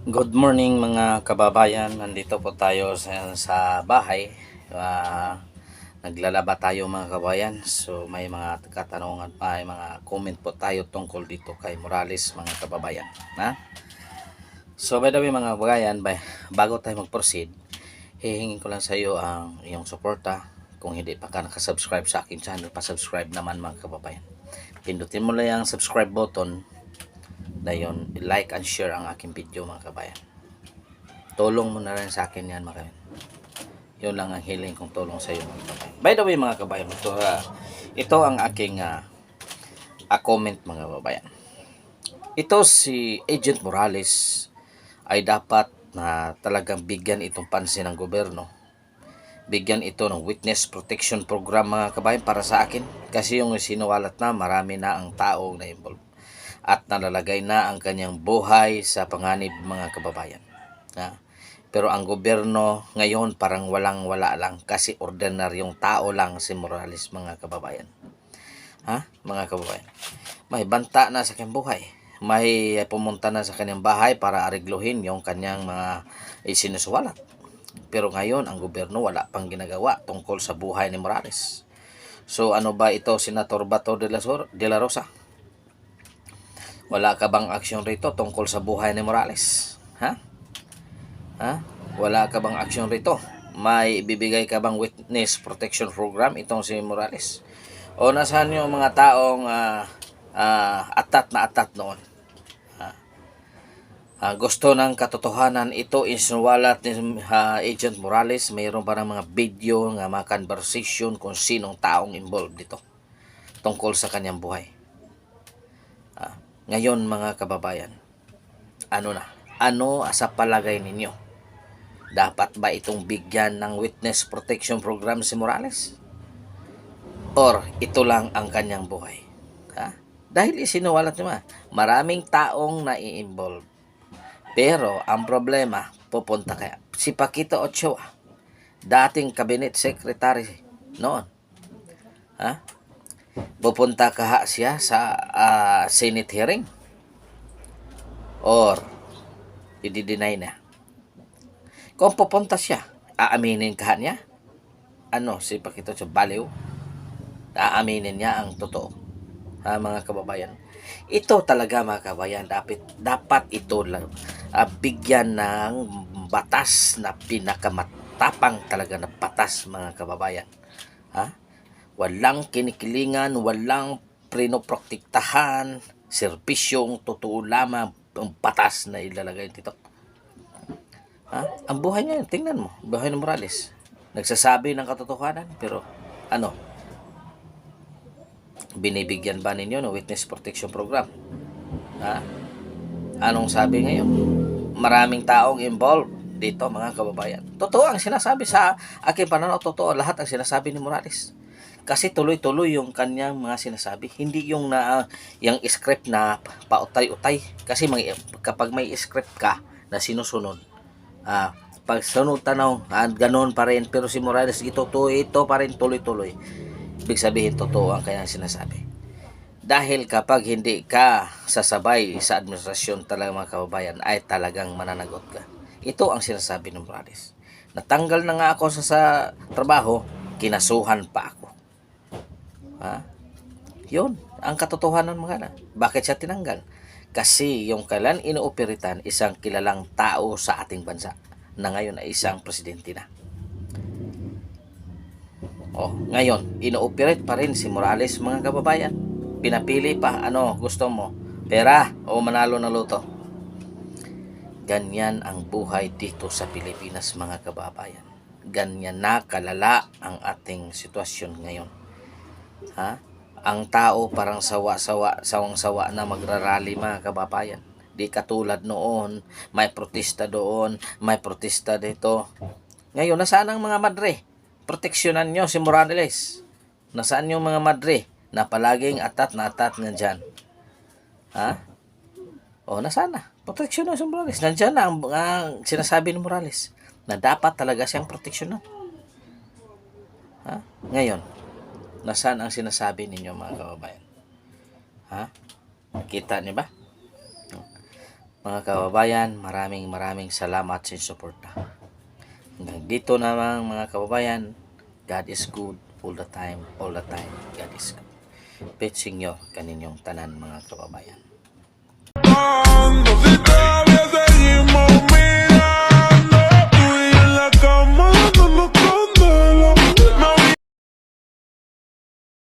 Good morning mga kababayan. Nandito po tayo sa bahay. Naglalaba tayo mga kababayan. So may mga katanungan pa, may mga comment po tayo tungkol dito kay Morales mga kababayan. Ha? So by the way mga kababayan, bago tayo mag-proceed, hihingin ko lang sa iyo ang iyong suporta. Kung hindi pa ka nakasubscribe sa aking channel, pa-subscribe naman mga kababayan. Pindutin mo lang ang subscribe button. Dayon, like and share ang aking video mga kababayan. Tulong mo na rin sa akin yan mga kabayan. Yun lang ang hiling kong tulong sa iyo mga kabayan. By the way mga kabayan, ito ang aking comment mga kabayan. Ito si Agent Morales ay dapat na talagang bigyan itong pansin ng gobyerno. Bigyan ito ng witness protection program mga kabayan para sa akin. Kasi yung sinuwalat na marami na ang taong na involved. At nalalagay na ang kanyang buhay sa panganib mga kababayan. Pero ang gobyerno ngayon parang walang-wala lang kasi ordinaryong tao lang si Morales mga kababayan. Mga kababayan. May banta na sa kanyang buhay. May pumunta na sa kanyang bahay para arigluhin yung kanyang mga isinusuwalat. Pero ngayon ang gobyerno wala pang ginagawa tungkol sa buhay ni Morales. So ano ba ito, Senator Bato de la Rosa? Wala ka bang aksyon rito tungkol sa buhay ni Morales? Wala ka bang aksyon rito? May bibigay ka bang witness protection program itong si Morales? O nasaan yung mga taong atat na atat noon? Gusto ng katotohanan ito isinuwalat ni Agent Morales. Mayroon pa ng mga video, mga conversation kung sinong taong involved dito tungkol sa kanyang buhay. Ngayon mga kababayan, ano sa palagay ninyo? Dapat ba itong bigyan ng witness protection program si Morales? Or ito lang ang kanyang buhay? Dahil isinuwalat nyo maraming taong nai-involve. Pero ang problema, pupunta kaya si Paquito Ochoa, dating cabinet secretary noon. Pupunta kaha siya sa Senate hearing? Or i-deny na? Kung pupunta siya, aaminin kaha niya? Si Paquito Ochoa, baliw? Aaminin niya ang totoo? Mga kababayan, ito talaga mga kababayan, dapat ito lang bigyan ng batas na pinakamatapang talaga na batas mga kababayan. Walang kinikilingan, walang prinoprotektahan, serbisyong totoo lamang ang batas na ilalagay dito. Ang buhay niya, tingnan mo, buhay ng Morales. Nagsasabi ng katotohanan, pero binibigyan ba ninyo ng witness protection program? Anong sabi ngayon? Maraming taong involved dito mga kababayan. Totoo ang sinasabi sa aking pananaw, totoo lahat ang sinasabi ni Morales. Kasi tuloy-tuloy yung kanyang mga sinasabi. Hindi yung yung script na pautay-utay. Kasi kapag may script ka na sinusunod, pag sunod tanaw, ganoon pa rin. Pero si Morales, ito pa rin tuloy-tuloy. Ibig sabihin, totoo ang kanyang sinasabi. Dahil kapag hindi ka sasabay sa administrasyon talaga mga kababayan, ay talagang mananagot ka. Ito ang sinasabi ng Morales. Natanggal na nga ako sa trabaho, kinasuhan pa ako. Yun, ang katotohanan mga na. Bakit siya tinanggal? Kasi yung kailan inooperitan isang kilalang tao sa ating bansa na ngayon ay isang presidente na. Ngayon, ino-operate pa rin si Morales mga kababayan. Pinapili pa, gusto mo? Pera o manalo ng loto? Ganyan ang buhay dito sa Pilipinas mga kababayan. Ganyan na kalala ang ating sitwasyon ngayon. Ang tao parang sawang-sawa na magrarally mga kababayan. Di katulad noon, may protesta doon, may protesta dito. Ngayon, nasaan ang mga madre? Proteksyonan nyo si Morales. Nasaan yung mga madre na palaging atat na dyan? Nasaan na? Proteksyonan si Morales. Nandyan na ang sinasabi ni Morales na dapat talaga siyang proteksyonan. Ngayon, nasaan ang sinasabi ninyo mga kababayan? Kita niyo ba? Mga kababayan, maraming salamat sa suporta. Hanggang dito namang mga kababayan, God is good all the time. God is good. Petsing nyo kaninyong tanan mga kababayan.